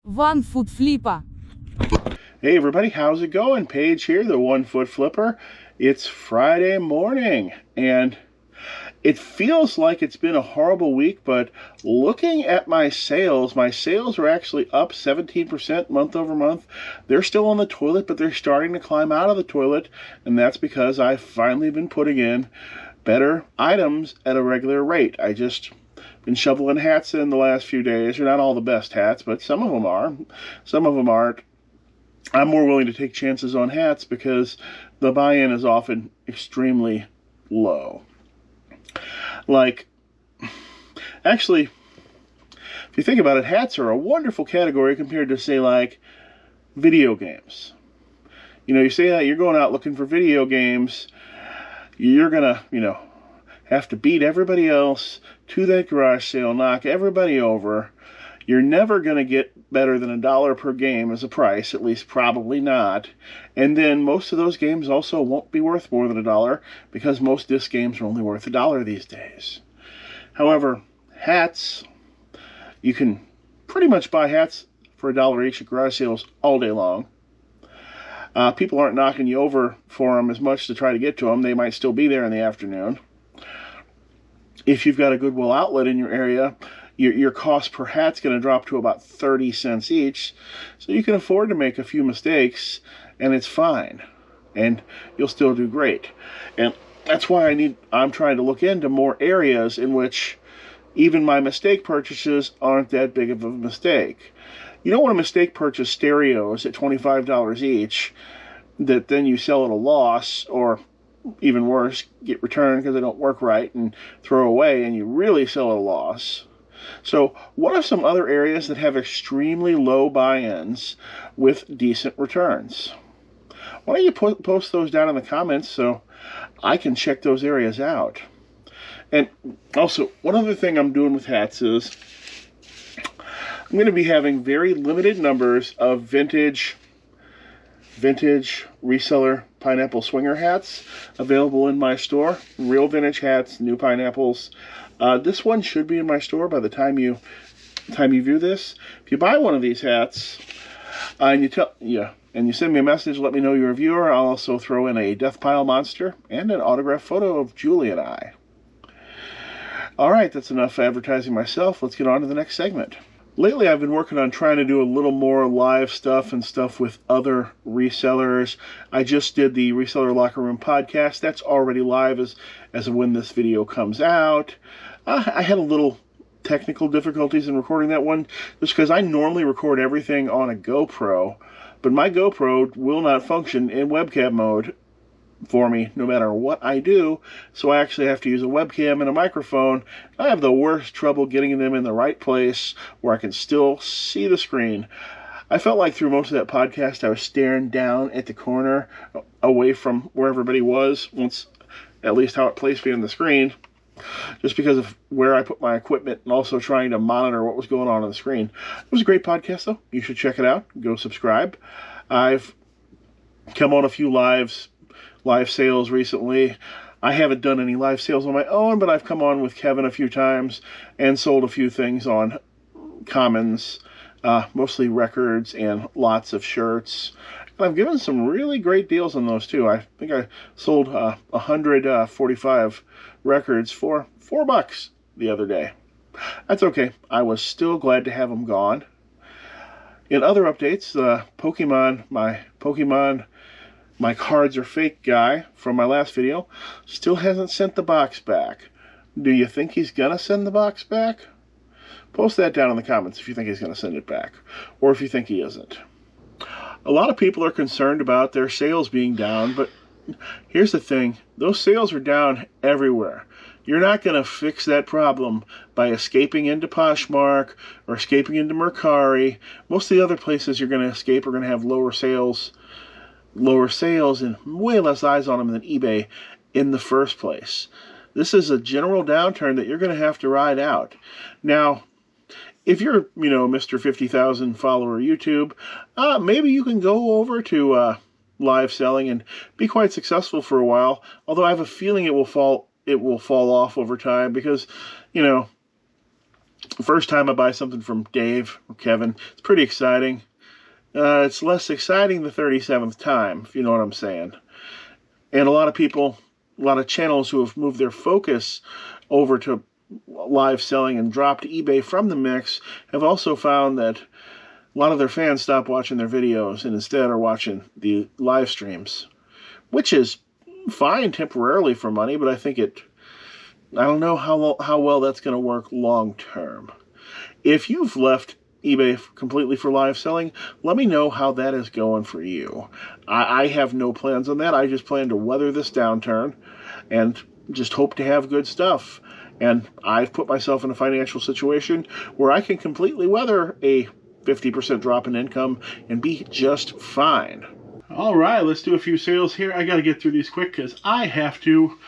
One-foot-flipper. Hey everybody, how's it going? Paige here, the 1-foot flipper. It's Friday morning, and it feels like it's been a horrible week, but looking at my sales are actually up 17% month over month. They're still on the toilet, but they're starting to climb out of the toilet, and that's because I've finally been putting in better items at a regular rate. I just been shoveling hats in the last few days. They're not all the best hats, but some of them are. Some of them aren't. I'm more willing to take chances on hats because the buy-in is often extremely low. Actually, if you think about it, hats are a wonderful category compared to, say, like, video games. You say that you're going out looking for video games, you're gonna, have to beat everybody else to that garage sale, knock everybody over. You're never going to get better than $1 per game as a price, at least probably not. And then most of those games also won't be worth more than $1 because most disc games are only worth $1 these days. However, hats, you can pretty much buy hats for $1 each at garage sales all day long. People aren't knocking you over for them as much to try to get to them. They might still be there in the afternoon. If you've got a Goodwill outlet in your area, your cost per hat's going to drop to about 30 cents each, so you can afford to make a few mistakes, and it's fine, and you'll still do great. And that's why I'm trying to look into more areas in which even my mistake purchases aren't that big of a mistake. You don't want to mistake purchase stereos at $25 each that then you sell at a loss, or even worse, get returned because they don't work right and throw away, and you really sell at a loss. So what are some other areas that have extremely low buy-ins with decent returns? Why don't you post those down in the comments so I can check those areas out? And also, one other thing I'm doing with hats is I'm going to be having very limited numbers of vintage reseller pineapple swinger hats available in my store. Real vintage hats, new pineapples. This one should be in my store by the time you view this. If you buy one of these hats and you send me a message, let me know you're a viewer, I'll also throw in a death pile monster and an autographed photo of Julie and I. All right, that's enough advertising myself. Let's get on to the next segment. Lately, I've been working on trying to do a little more live stuff and stuff with other resellers. I just did the Reseller Locker Room podcast. That's already live as of when this video comes out. I had a little technical difficulties in recording that one just because I normally record everything on a GoPro, but my GoPro will not function in webcam mode for me no matter what I do, so I actually have to use a webcam and a microphone. I have the worst trouble getting them in the right place where I can still see the screen. I felt like through most of that podcast I was staring down at the corner away from where everybody was, once at least how it placed me on the screen, just because of where I put my equipment and also trying to monitor what was going on the screen. It was a great podcast though. You should check it out. Go subscribe. I've come on a few live sales recently. I haven't done any live sales on my own, but I've come on with Kevin a few times and sold a few things on Commons, mostly records and lots of shirts. And I've given some really great deals on those too. I think I sold 145 records for $4 the other day. That's okay. I was still glad to have them gone. In other updates, my cards are fake guy from my last video still hasn't sent the box back. Do you think he's gonna send the box back? Post that down in the comments if you think he's gonna send it back, or if you think he isn't. A lot of people are concerned about their sales being down, but here's the thing. Those sales are down everywhere. You're not going to fix that problem by escaping into Poshmark or escaping into Mercari. Most of the other places you're going to escape are going to have lower sales and way less eyes on them than eBay in the first place. This is a general downturn that you're going to have to ride out. Now, if you're, Mr. 50,000 follower YouTube, maybe you can go over to live selling and be quite successful for a while. Although I have a feeling it will fall off over time because, First time I buy something from Dave or Kevin, it's pretty exciting. It's less exciting the 37th time, if you know what I'm saying. And a lot of people, a lot of channels who have moved their focus over to live selling and dropped eBay from the mix have also found that a lot of their fans stop watching their videos and instead are watching the live streams, which is fine temporarily for money, but I think I don't know how well that's going to work long term. If you've left eBay completely for live selling, let me know how that is going for you. I have no plans on that. I just plan to weather this downturn and just hope to have good stuff. And I've put myself in a financial situation where I can completely weather a 50% drop in income and be just fine. All right, let's do a few sales here. I got to get through these quick because I have to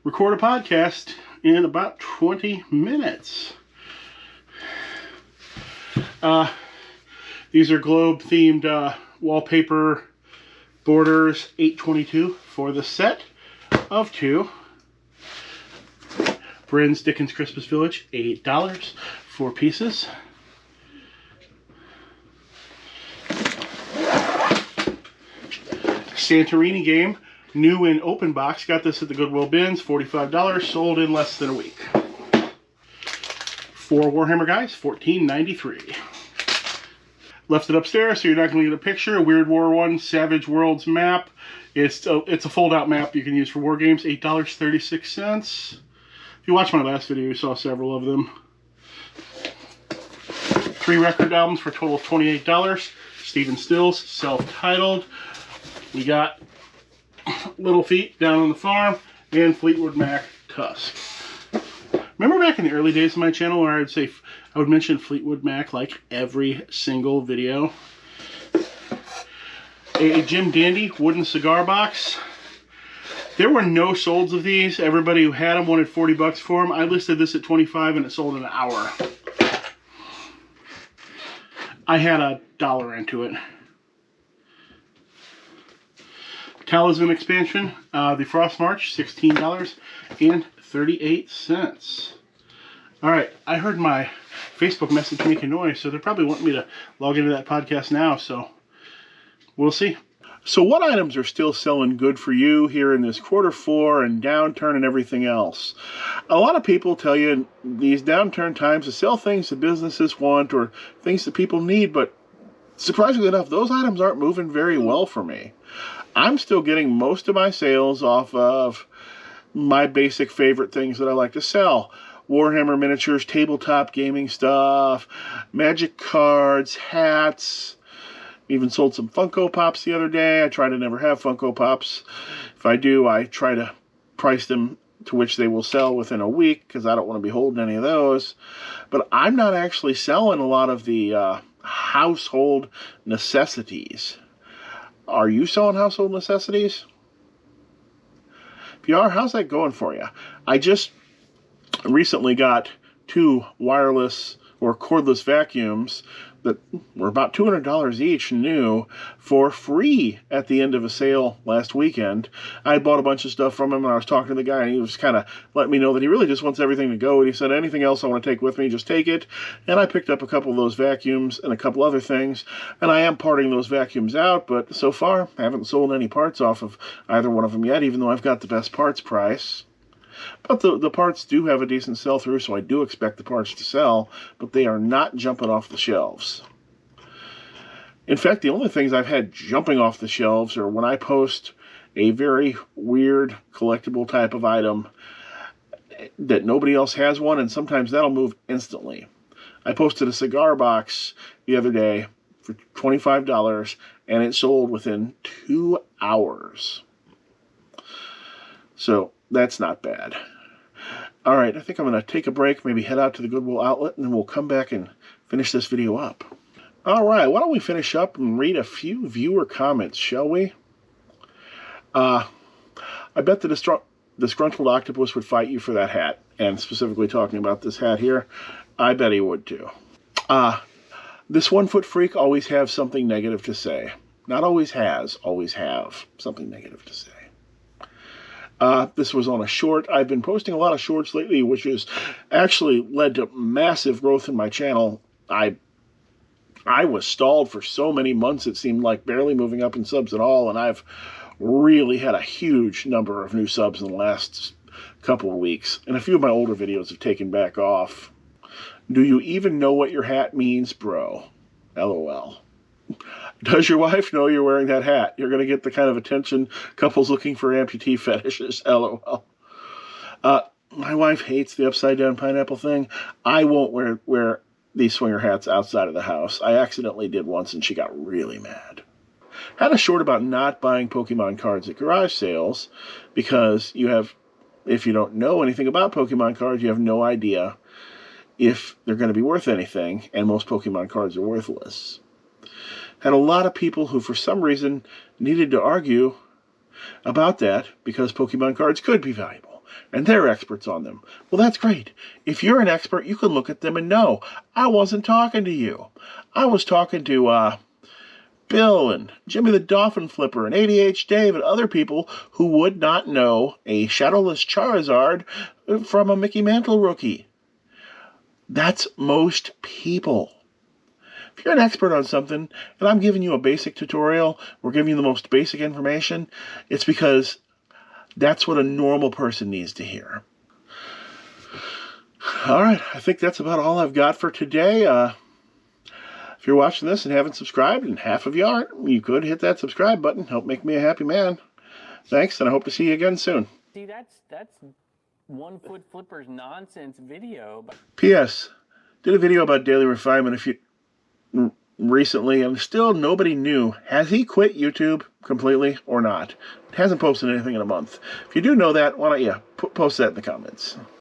record a podcast in about 20 minutes. These are globe-themed wallpaper borders, $8.22 for the set of 2. Bryn's Dickens Christmas Village, $8, 4 pieces. Santorini game, new in open box. Got this at the Goodwill bins, $45, sold in less than a week. 4 Warhammer guys, $14.93. Left it upstairs, so you're not going to get a picture. Weird War 1 Savage Worlds map. It's a fold-out map you can use for war games, $8.36. If you watched my last video, you saw several of them. 3 record albums for a total of $28. Stephen Stills, self-titled. We got Little Feet Down on the Farm and Fleetwood Mac Tusk. Remember back in the early days of my channel where I would mention Fleetwood Mac like every single video? A Jim Dandy wooden cigar box. There were no solds of these. Everybody who had them wanted 40 bucks for them. I listed this at 25 and it sold in an hour. I had $1 into it. Talisman expansion, the Frost March, $16.38. Alright, I heard my Facebook message making noise, so they're probably wanting me to log into that podcast now, so we'll see. So what items are still selling good for you here in this Q4 and downturn and everything else? A lot of people tell you in these downturn times to sell things that businesses want or things that people need, but surprisingly enough, those items aren't moving very well for me. I'm still getting most of my sales off of my basic favorite things that I like to sell. Warhammer miniatures, tabletop gaming stuff, magic cards, hats. Even sold some Funko Pops the other day. I try to never have Funko Pops. If I do, I try to price them to which they will sell within a week because I don't want to be holding any of those. But I'm not actually selling a lot of the household necessities. Are you selling household necessities? If you are, how's that going for you? I just recently got 2 wireless or cordless vacuums that were about $200 each new for free at the end of a sale last weekend. I bought a bunch of stuff from him and I was talking to the guy and he was kind of letting me know that he really just wants everything to go. And he said, anything else I want to take with me, just take it. And I picked up a couple of those vacuums and a couple other things. And I am parting those vacuums out, but so far I haven't sold any parts off of either one of them yet, even though I've got the best parts price. But the parts do have a decent sell-through, so I do expect the parts to sell, but they are not jumping off the shelves. In fact, the only things I've had jumping off the shelves are when I post a very weird collectible type of item that nobody else has one, and sometimes that'll move instantly. I posted a cigar box the other day for $25, and it sold within 2 hours. So that's not bad. All right, I think I'm going to take a break, maybe head out to the Goodwill outlet, and then we'll come back and finish this video up. All right, why don't we finish up and read a few viewer comments, shall we? I bet the disgruntled octopus would fight you for that hat, and specifically talking about this hat here, I bet he would too. This 1 foot freak always have something negative to say. Not always has, always have something negative to say. This was on a short. I've been posting a lot of shorts lately, which has actually led to massive growth in my channel. I was stalled for so many months, it seemed like, barely moving up in subs at all, and I've really had a huge number of new subs in the last couple of weeks. And a few of my older videos have taken back off. Do you even know what your hat means, bro? LOL. Does your wife know you're wearing that hat? You're going to get the kind of attention couples looking for amputee fetishes. LOL. My wife hates the upside-down pineapple thing. I won't wear these swinger hats outside of the house. I accidentally did once, and she got really mad. Had a short about not buying Pokemon cards at garage sales because if you don't know anything about Pokemon cards, you have no idea if they're going to be worth anything, and most Pokemon cards are worthless. Had a lot of people who, for some reason, needed to argue about that because Pokemon cards could be valuable, and they're experts on them. Well, that's great. If you're an expert, you can look at them and know. I wasn't talking to you. I was talking to Bill and Jimmy the Dolphin Flipper and ADH Dave and other people who would not know a Shadowless Charizard from a Mickey Mantle rookie. That's most people. If you're an expert on something, and I'm giving you a basic tutorial, we're giving you the most basic information, it's because that's what a normal person needs to hear. All right, I think that's about all I've got for today. If you're watching this and haven't subscribed, and half of you aren't, you could hit that subscribe button. Help make me a happy man. Thanks, and I hope to see you again soon. See, that's One Foot Flipper's nonsense video. P.S. Did a video about daily refinement recently, and still nobody knew. Has he quit YouTube completely or not? Hasn't posted anything in a month. If you do know that, why don't you post that in the comments?